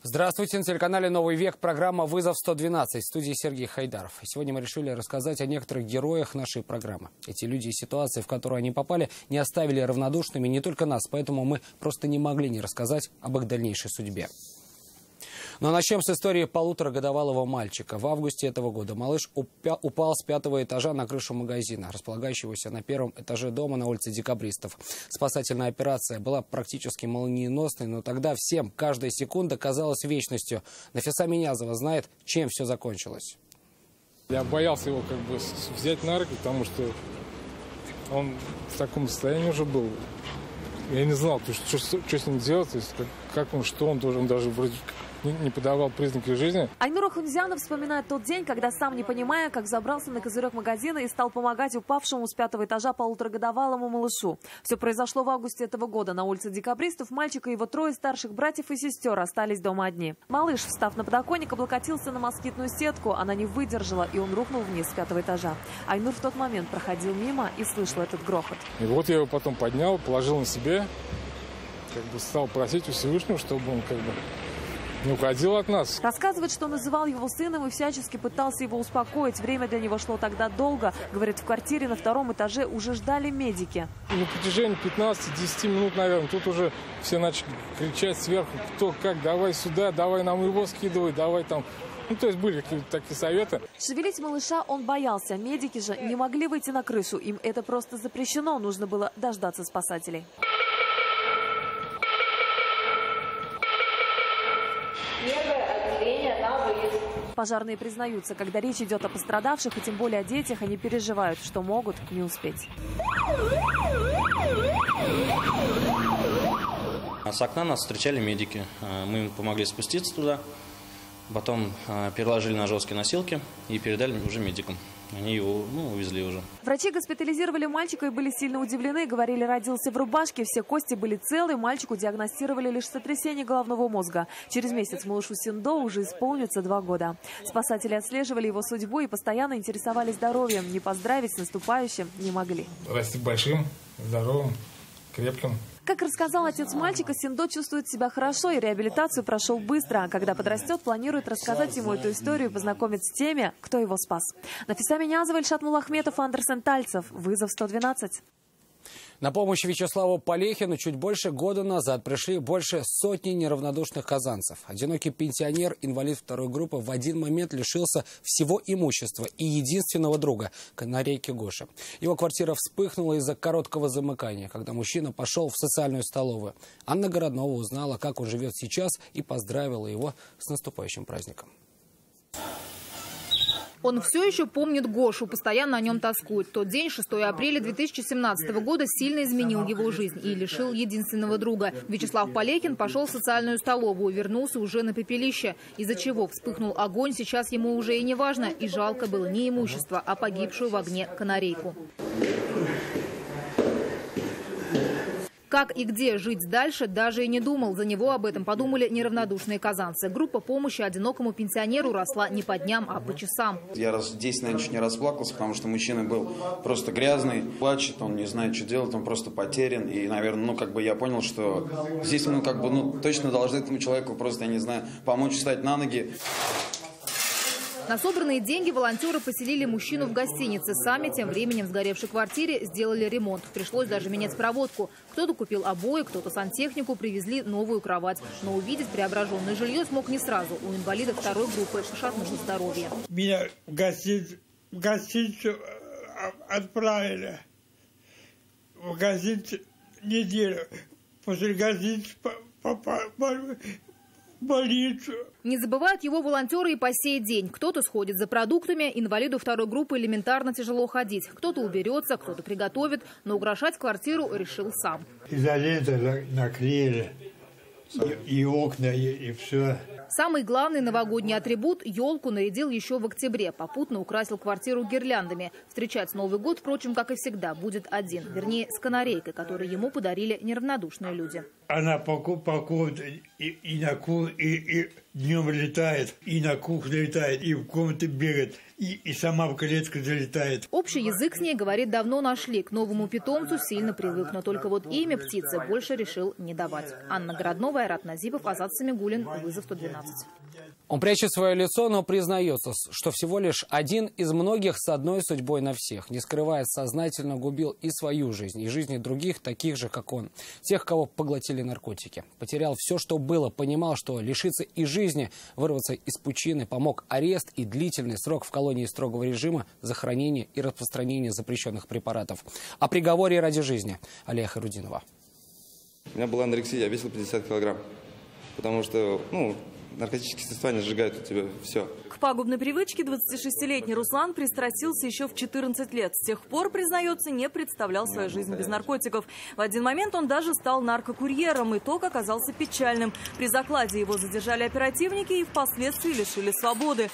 Здравствуйте, на телеканале «Новый век» программа «Вызов 112». В студии Сергей Хайдаров. Сегодня мы решили рассказать о некоторых героях нашей программы. Эти люди и ситуации, в которую они попали, не оставили равнодушными не только нас, поэтому мы просто не могли не рассказать об их дальнейшей судьбе. Но начнем с истории полуторагодовалого мальчика. В августе этого года малыш упал с 5-го этажа на крышу магазина, располагающегося на 1-м этаже дома на улице Декабристов. Спасательная операция была практически молниеносной, но тогда всем каждая секунда казалась вечностью. Нафиса Минязова знает, чем все закончилось. Я боялся его взять на руки, потому что он в таком состоянии уже был. Я не знал, что с ним делать, то есть, как он, что он должен, даже вроде не подавал признаки жизни. Айнур Ахунзянов вспоминает тот день, когда сам не понимая, как забрался на козырек магазина и стал помогать упавшему с 5-го этажа полуторагодовалому малышу. Все произошло в августе этого года. На улице Декабристов мальчик и его 3 старших братьев и сестер остались дома одни. Малыш, встав на подоконник, облокотился на москитную сетку. Она не выдержала, и он рухнул вниз с 5-го этажа. Айнур в тот момент проходил мимо и слышал этот грохот. И вот я его потом поднял, положил на себе, стал просить у Всевышнего, чтобы он не уходил от нас. Рассказывает, что называл его сыном и всячески пытался его успокоить. Время для него шло тогда долго. Говорит, в квартире на 2-м этаже уже ждали медики. На протяжении 15-10 минут, наверное, тут уже все начали кричать сверху, кто как, давай сюда, давай нам его скидывай, давай там. То есть были какие-то такие советы. Шевелить малыша он боялся. Медики же не могли выйти на крышу. Им это просто запрещено. Нужно было дождаться спасателей. Пожарные признаются, когда речь идет о пострадавших, и тем более о детях, они переживают, что могут не успеть. С окна нас встречали медики. Мы им помогли спуститься туда. Потом переложили на жесткие носилки и передали уже медикам. Они его увезли уже. Врачи госпитализировали мальчика и были сильно удивлены. Говорили, родился в рубашке, все кости были целы. Мальчику диагностировали лишь сотрясение головного мозга. Через месяц малышу Синдо уже исполнится 2 года. Спасатели отслеживали его судьбу и постоянно интересовались здоровьем. Не поздравить с наступающим не могли. Расти большим, здоровым, крепким. Как рассказал отец мальчика, Синдо чувствует себя хорошо и реабилитацию прошел быстро. А когда подрастет, планирует рассказать ему эту историю и познакомить с теми, кто его спас. Нафиса Минязова, Ильшат Мулахметов, Андерсен Тальцев. Вызов 112. На помощь Вячеславу Полехину чуть больше года назад пришли больше сотни неравнодушных казанцев. Одинокий пенсионер, инвалид 2-й группы, в один момент лишился всего имущества и единственного друга – канарейки Гоши. Его квартира вспыхнула из-за короткого замыкания, когда мужчина пошел в социальную столовую. Анна Городнова узнала, как он живет сейчас, и поздравила его с наступающим праздником. Он все еще помнит Гошу, постоянно о нем тоскует. Тот день, 6 апреля 2017 года, сильно изменил его жизнь и лишил единственного друга. Вячеслав Полехин пошел в социальную столовую, вернулся уже на пепелище. Из-за чего вспыхнул огонь, сейчас ему уже и не важно. И жалко было не имущество, а погибшую в огне канарейку. Как и где жить дальше, даже и не думал. За него об этом подумали неравнодушные казанцы. Группа помощи одинокому пенсионеру росла не по дням, а по часам. Я раз 10, наверное, чуть не расплакался, потому что мужчина был просто грязный, плачет, он не знает, что делать, он просто потерян. И, наверное, я понял, что здесь мы точно должны этому человеку просто, я не знаю, помочь встать на ноги. На собранные деньги волонтеры поселили мужчину в гостинице. Сами тем временем в сгоревшей квартире сделали ремонт. Пришлось даже менять проводку. Кто-то купил обои, кто-то сантехнику, привезли новую кровать. Но увидеть преображенное жилье смог не сразу. У инвалида 2-й группы пошатнулось здоровье. Меня в гостиницу отправили. В гостиницу неделю. После гостиницы больницу. Не забывают его волонтеры и по сей день. Кто-то сходит за продуктами, инвалиду 2-й группы элементарно тяжело ходить. Кто-то уберется, кто-то приготовит, но украшать квартиру решил сам. Изолентой наклеили, и окна, и все. Самый главный новогодний атрибут – елку нарядил еще в октябре. Попутно украсил квартиру гирляндами. Встречать Новый год, впрочем, как и всегда, будет один. Вернее, с канарейкой, которую ему подарили неравнодушные люди. Она покупает и днем летает, и на кухню летает, и в комнате бегает, и сама в клетку залетает. Общий язык с ней, говорит, давно нашли. К новому питомцу сильно привык, но только вот имя птицы больше решил не давать. Анна Городнова, Айрат Назипов, Азат Самигуллин, Вызов 112. Он прячет свое лицо, но признается, что всего лишь один из многих с одной судьбой на всех. Не скрывает, сознательно губил и свою жизнь, и жизни других, таких же, как он. Тех, кого поглотили наркотики. Потерял все, что было, понимал, что лишиться и жизни, вырваться из пучины помог арест и длительный срок в колонии строгого режима за хранение и распространение запрещенных препаратов. О приговоре ради жизни. Алия Хайрудинова. У меня была анорексия, я весил 50 килограмм. Потому что, наркотические средства не сжигают у тебя все. К пагубной привычке 26-летний Руслан пристрастился еще в 14 лет. С тех пор, признается, не представлял свою жизнь без наркотиков. В один момент он даже стал наркокурьером. Итог оказался печальным. При закладе его задержали оперативники и впоследствии лишили свободы.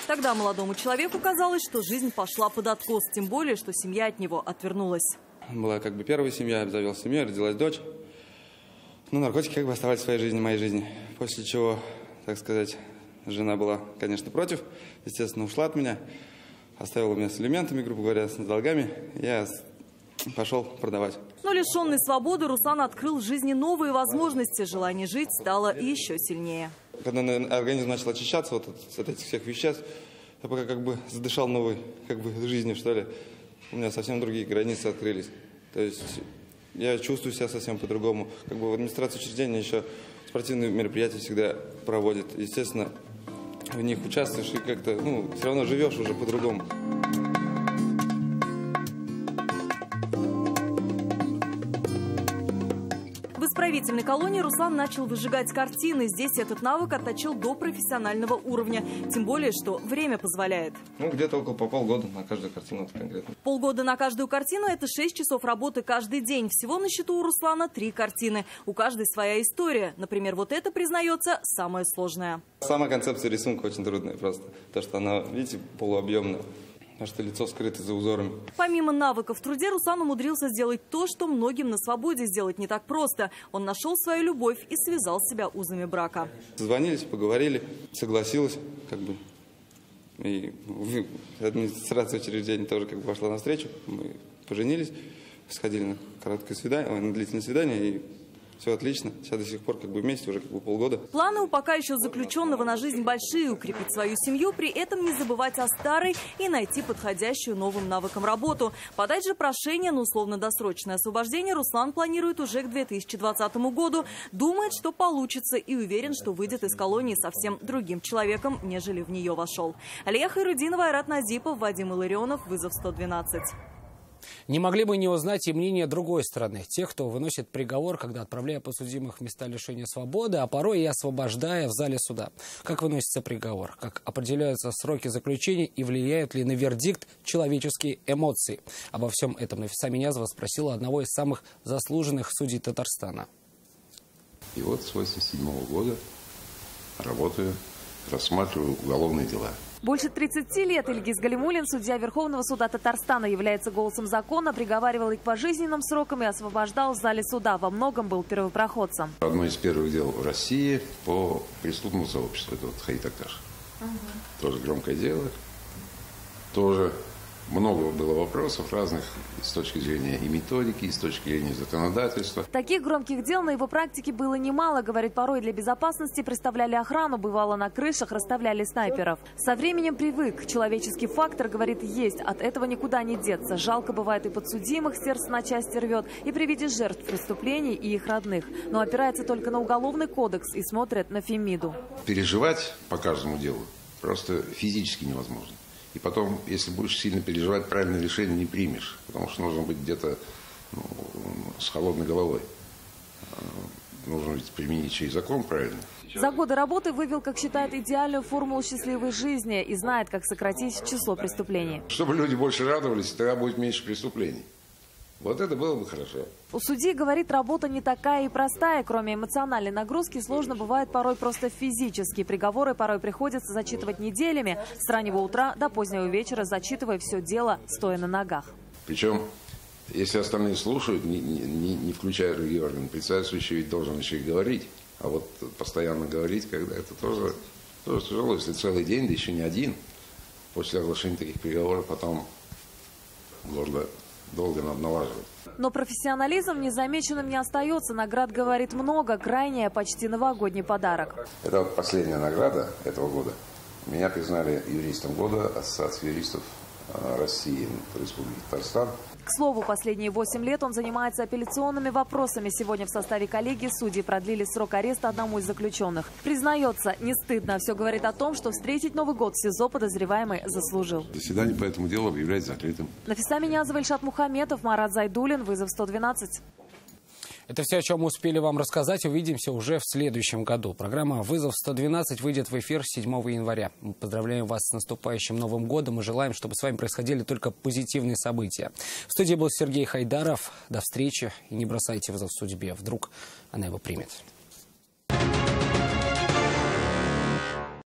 Тогда молодому человеку казалось, что жизнь пошла под откос. Тем более, что семья от него отвернулась. Была первая семья, я завел семью, родилась дочь. Наркотики оставались в своей жизни, в моей жизни. После чего, так сказать, жена была, конечно, против. Естественно, ушла от меня. Оставила меня с элементами, грубо говоря, с долгами. Я пошел продавать. Но лишенный свободы Руслан открыл в жизни новые возможности. Желание жить стало еще сильнее. Когда организм начал очищаться от этих всех веществ, я пока задышал новой жизнью, что ли. У меня совсем другие границы открылись. То есть я чувствую себя совсем по-другому. В администрации учреждения еще спортивные мероприятия всегда проводят. Естественно, в них участвуешь и как-то, все равно живешь уже по-другому. В исправительной колонии Руслан начал выжигать картины. Здесь этот навык отточил до профессионального уровня. Тем более, что время позволяет. Где-то по полгода на каждую картину конкретно. Полгода на каждую картину – это 6 часов работы каждый день. Всего на счету у Руслана 3 картины. У каждой своя история. Например, вот это, признается, самое сложное. Сама концепция рисунка очень трудная просто. То, что она, видите, полуобъемная. Потому что лицо скрыто за узорами. Помимо навыков в труде, Руслан умудрился сделать то, что многим на свободе сделать не так просто. Он нашел свою любовь и связал себя узами брака. Созвонились, поговорили, согласилась, И администрация учреждения тоже пошла навстречу. Мы поженились, сходили на короткое свидание, на длительное свидание, и все отлично. Сейчас до сих пор вместе уже полгода. Планы у пока еще заключенного на жизнь большие. Укрепить свою семью, при этом не забывать о старой и найти подходящую новым навыкам работу. Подать же прошение на условно-досрочное освобождение Руслан планирует уже к 2020 году. Думает, что получится, и уверен, что выйдет из колонии совсем другим человеком, нежели в нее вошел. Алия Хайрудинова, Айрат Назипов, Вадим Илларионов, Вызов 112. Не могли бы не узнать и мнение другой стороны. Тех, кто выносит приговор, когда отправляя подсудимых в места лишения свободы, а порой и освобождая в зале суда. Как выносится приговор, как определяются сроки заключения и влияют ли на вердикт человеческие эмоции. Обо всем этом Нафиса Минязова спросила одного из самых заслуженных судей Татарстана. И вот с 1987 года работаю, рассматриваю уголовные дела. Больше 30 лет Ильгиз Галимуллин, судья Верховного суда Татарстана, является голосом закона, приговаривал их к пожизненным срокам и освобождал в зале суда. Во многом был первопроходцем. Одно из первых дел в России по преступному сообществу. Это Хаит Акташ. Тоже громкое дело. Тоже много было вопросов разных с точки зрения и методики, и с точки зрения законодательства. Таких громких дел на его практике было немало. Говорит, порой для безопасности представляли охрану, бывало на крышах, расставляли снайперов. Со временем привык. Человеческий фактор, говорит, есть. От этого никуда не деться. Жалко бывает и подсудимых, сердце на части рвет. И при виде жертв преступлений и их родных. Но опирается только на Уголовный кодекс и смотрит на Фемиду. Переживать по каждому делу просто физически невозможно. И потом, если будешь сильно переживать, правильное решение не примешь. Потому что нужно быть где-то с холодной головой. Нужно ведь применить еще и закон правильно. За годы работы вывел, как считает, идеальную формулу счастливой жизни и знает, как сократить число преступлений. Чтобы люди больше радовались, тогда будет меньше преступлений. Вот это было бы хорошо. У судьи, говорит, работа не такая и простая. Кроме эмоциональной нагрузки, сложно бывает порой просто физически. Приговоры порой приходится зачитывать неделями. С раннего утра до позднего вечера, зачитывая все дело, стоя на ногах. Причем Если остальные слушают, не включая другие органы, председательствующий ведь должен еще и говорить. А вот постоянно говорить, когда это тоже тяжело, если целый день, да еще не один, после оглашения таких переговоров, потом горло долго надо налаживать. Но профессионализм незамеченным не остается. Наград говорит много. Крайняя, почти новогодний подарок. Это вот последняя награда этого года. Меня признали юристом года Ассоциации юристов России Республики Татарстан. К слову, последние 8 лет он занимается апелляционными вопросами. Сегодня в составе коллегии судьи продлили срок ареста одному из заключенных. Признается, не стыдно. Все говорит о том, что встретить Новый год в СИЗО подозреваемый заслужил. Заседание по этому делу объявляется закрытым. Нафиса Минязова, Ильшат Мухаметов, Марат Зайдуллин. Вызов 112. Это все, о чем мы успели вам рассказать. Увидимся уже в следующем году. Программа «Вызов 112» выйдет в эфир 7 января. Мы поздравляем вас с наступающим Новым годом и желаем, чтобы с вами происходили только позитивные события. В студии был Сергей Хайдаров. До встречи. И не бросайте вызов судьбе. Вдруг она его примет.